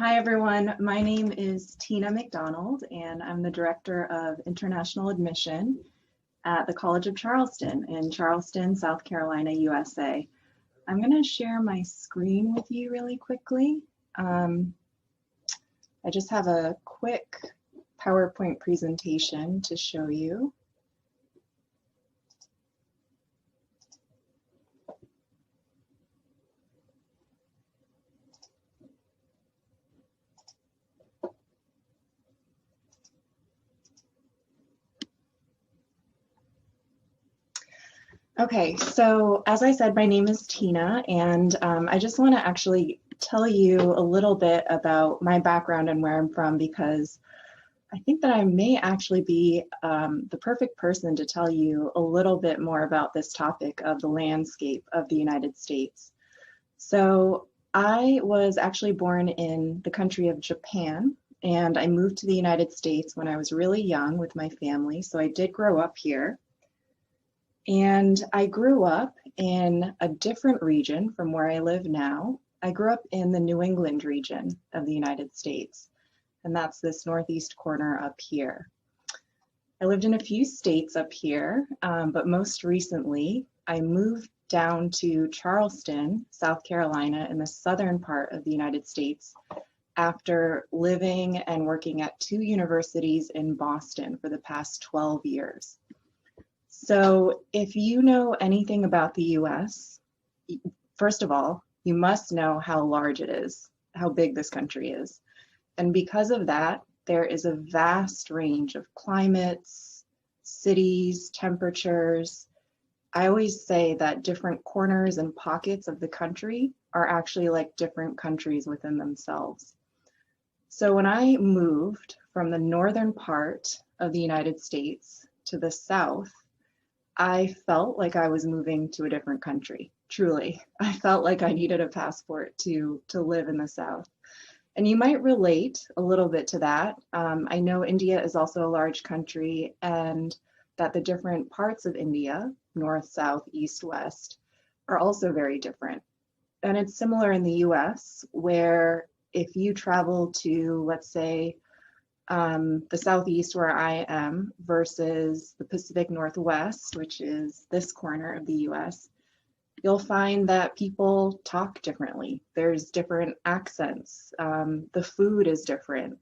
Hi, everyone. My name is Tina MacDonald, and I'm the Director of International Admission at the College of Charleston in Charleston, South Carolina, USA. I'm going to share my screen with you really quickly. I just have a quick PowerPoint presentation to show you. Okay, so as I said, my name is Tina, and I just want to actually tell you a little bit about my background and where I'm from, because I think that I may actually be the perfect person to tell you a little bit more about this topic of the landscape of the United States. So I was actually born in the country of Japan, and I moved to the United States when I was really young with my family, so I did grow up here. And I grew up in a different region from where I live now. I grew up in the New England region of the United States, and that's this northeast corner up here. I lived in a few states up here, but most recently I moved down to Charleston, South Carolina, in the southern part of the United States after living and working at 2 universities in Boston for the past 12 years. So if you know anything about the US, first of all, you must know how large it is, how big this country is. And because of that, there is a vast range of climates, cities, temperatures. I always say that different corners and pockets of the country are actually like different countries within themselves. So when I moved from the northern part of the United States to the south, I felt like I was moving to a different country, truly. I felt like I needed a passport to live in the South. And you might relate a little bit to that. I know India is also a large country, and that the different parts of India, north, south, east, west, are also very different. And it's similar in the US, where if you travel to, let's say, the southeast where I am versus the Pacific Northwest, which is this corner of the US, you'll find that people talk differently. There's different accents. The food is different.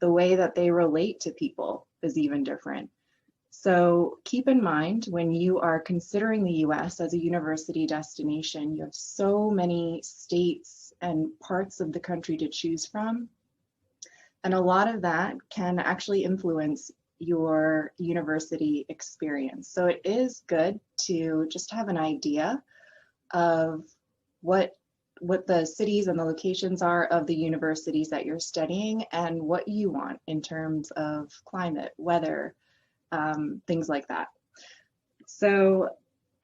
The way that they relate to people is even different. So keep in mind when you are considering the US as a university destination, you have so many states and parts of the country to choose from. And a lot of that can actually influence your university experience. So it is good to just have an idea of what the cities and the locations are of the universities that you're studying and what you want in terms of climate, weather, things like that. So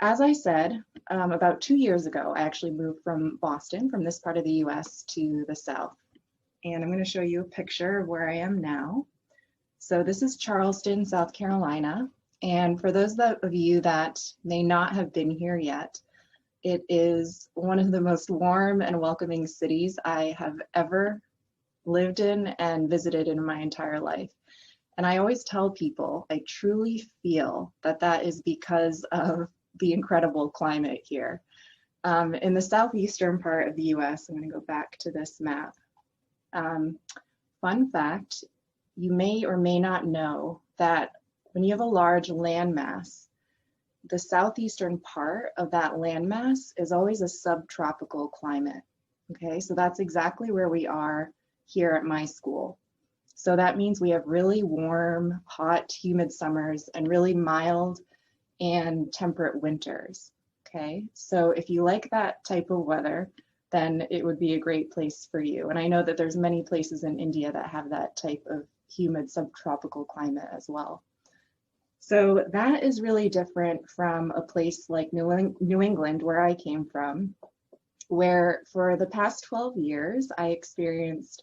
as I said, about 2 years ago, I actually moved from Boston, from this part of the US to the South. And I'm going to show you a picture of where I am now. So this is Charleston, South Carolina. And for those of you that may not have been here yet, it is one of the most warm and welcoming cities I have ever lived in and visited in my entire life. And I always tell people, I truly feel that that is because of the incredible climate here. In the southeastern part of the US, I'm going to go back to this map. Fun fact, you may or may not know that when you have a large landmass, the southeastern part of that landmass is always a subtropical climate. Okay, so that's exactly where we are here at my school. So that means we have really warm, hot, humid summers and really mild and temperate winters. Okay, so if you like that type of weather, then it would be a great place for you. And I know that there's many places in India that have that type of humid subtropical climate as well. So that is really different from a place like New England, where I came from, where for the past 12 years, I experienced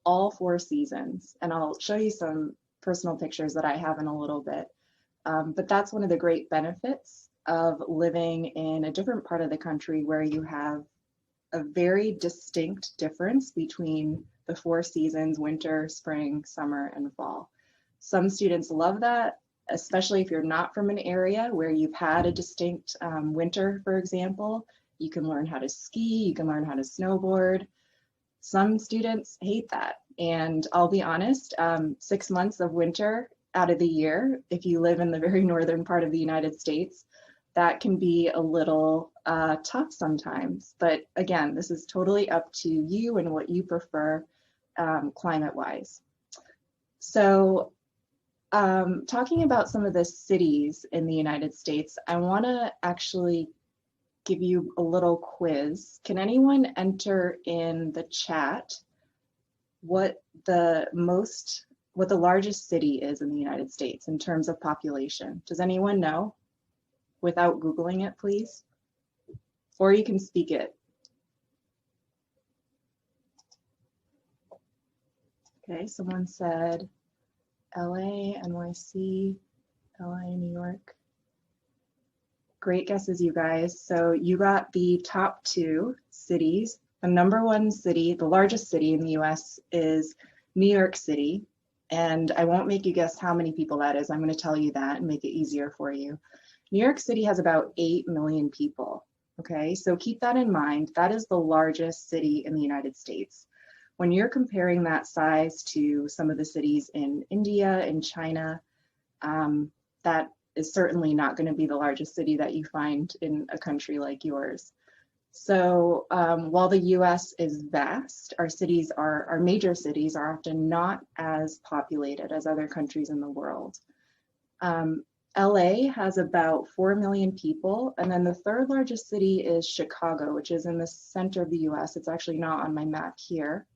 all 4 seasons. And I'll show you some personal pictures that I have in a little bit. But that's one of the great benefits of living in a different part of the country where you have a very distinct difference between the 4 seasons: winter, spring, summer, and fall. Some students love that, especially if you're not from an area where you've had a distinct winter, for example. You can learn how to ski, you can learn how to snowboard. Some students hate that. And I'll be honest, 6 months of winter out of the year, if you live in the very northern part of the United States, that can be a little tough sometimes. But again, this is totally up to you and what you prefer climate-wise. So talking about some of the cities in the United States, I want to actually give you a little quiz. Can anyone enter in the chat what the largest city is in the United States in terms of population? Does anyone know? Without Googling it, please. Or you can speak it. Okay, someone said LA, NYC, LA, New York. Great guesses, you guys. So you got the top 2 cities. The number 1 city, the largest city in the US, is New York City. And I won't make you guess how many people that is. I'm going to tell you that and make it easier for you. New York City has about 8 million people. Okay, so keep that in mind. That is the largest city in the United States. When you're comparing that size to some of the cities in India and China, that is certainly not going to be the largest city that you find in a country like yours. So while the US is vast, our major cities are often not as populated as other countries in the world. LA has about 4 million people, and then the 3rd largest city is Chicago, which is in the center of the US. It's actually not on my map here.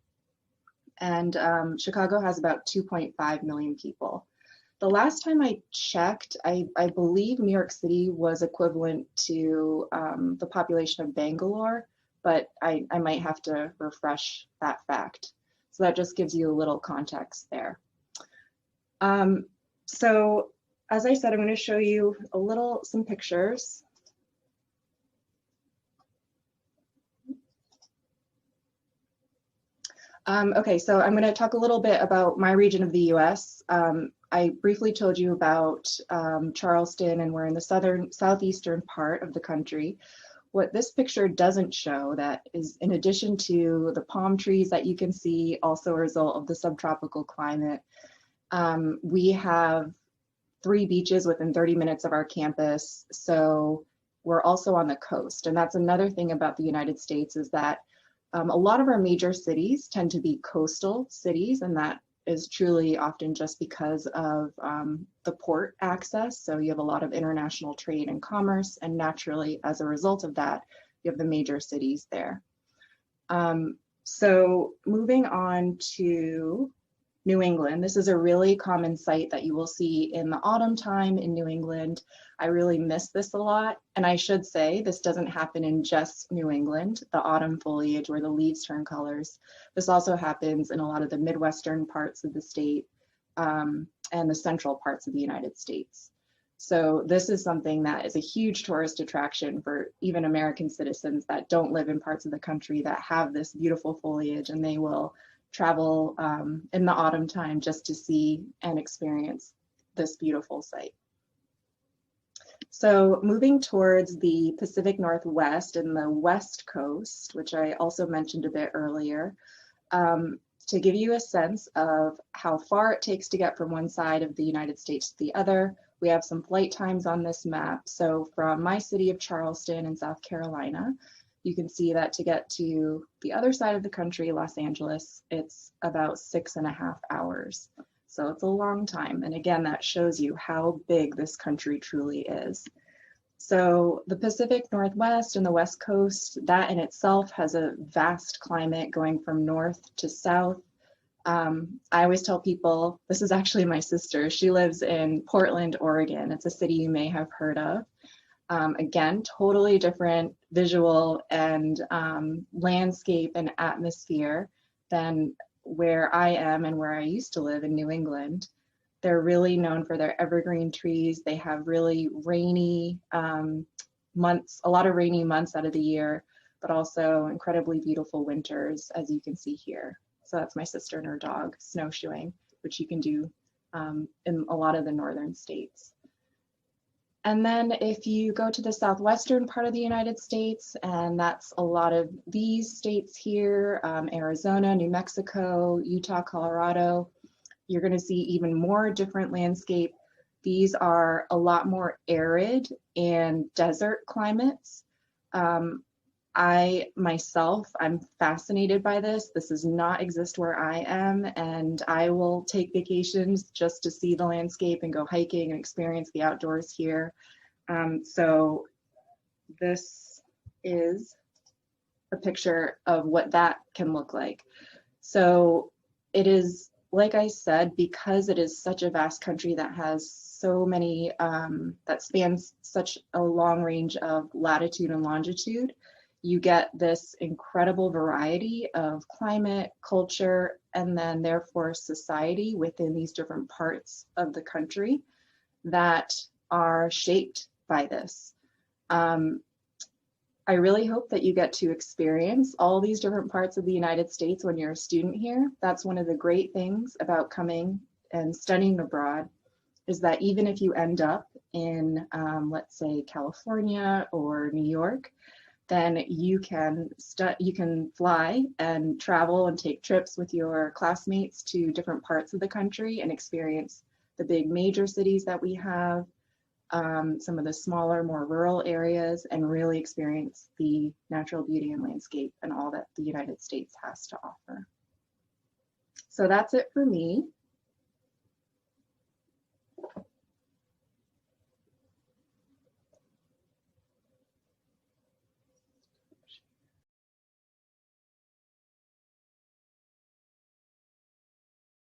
And Chicago has about 2.5 million people. The last time I checked, I believe New York City was equivalent to the population of Bangalore, but I might have to refresh that fact. So that just gives you a little context there. So as I said, I'm going to show you some pictures. Okay, so I'm going to talk a little bit about my region of the US. I briefly told you about Charleston, and we're in the southeastern part of the country. What this picture doesn't show, that is, in addition to the palm trees that you can see, also a result of the subtropical climate, we have 3 beaches within 30 minutes of our campus. So we're also on the coast. And that's another thing about the United States, is that a lot of our major cities tend to be coastal cities, and that is truly often just because of the port access. So you have a lot of international trade and commerce, and naturally, as a result of that, you have the major cities there. So moving on to New England, this is a really common sight that you will see in the autumn time in New England. I really miss this a lot. And I should say, this doesn't happen in just New England, the autumn foliage where the leaves turn colors. This also happens in a lot of the Midwestern parts of the state and the central parts of the United States. So this is something that is a huge tourist attraction for even American citizens that don't live in parts of the country that have this beautiful foliage, and they will travel in the autumn time just to see and experience this beautiful site. So moving towards the Pacific Northwest and the West Coast, which I also mentioned a bit earlier, to give you a sense of how far it takes to get from one side of the United States to the other, we have some flight times on this map. So from my city of Charleston in South Carolina, you can see that to get to the other side of the country, Los Angeles, it's about 6.5 hours. So it's a long time. And again, that shows you how big this country truly is. So the Pacific Northwest and the West Coast, that in itself has a vast climate going from north to south. I always tell people, this is actually my sister. She lives in Portland, Oregon. It's a city you may have heard of. Again, totally different visual and landscape and atmosphere than where I am and where I used to live in New England. They're really known for their evergreen trees. They have really rainy months, a lot of rainy months out of the year, but also incredibly beautiful winters, as you can see here. So that's my sister and her dog snowshoeing, which you can do in a lot of the northern states. And then if you go to the southwestern part of the United States, and that's a lot of these states here, Arizona, New Mexico, Utah, Colorado, you're going to see even more different landscape. These are a lot more arid and desert climates. I myself, I'm fascinated by this. This does not exist where I am, and I will take vacations just to see the landscape and go hiking and experience the outdoors here. So this is a picture of what that can look like. So it is, like I said, because it is such a vast country that has so many, that spans such a long range of latitude and longitude, you get this incredible variety of climate, culture, and then therefore society within these different parts of the country that are shaped by this. I really hope that you get to experience all these different parts of the United States when you're a student here. That's one of the great things about coming and studying abroad, is that even if you end up in, let's say, California or New York, then you can fly and travel and take trips with your classmates to different parts of the country and experience the big major cities that we have, some of the smaller, more rural areas, and really experience the natural beauty and landscape and all that the United States has to offer. So that's it for me.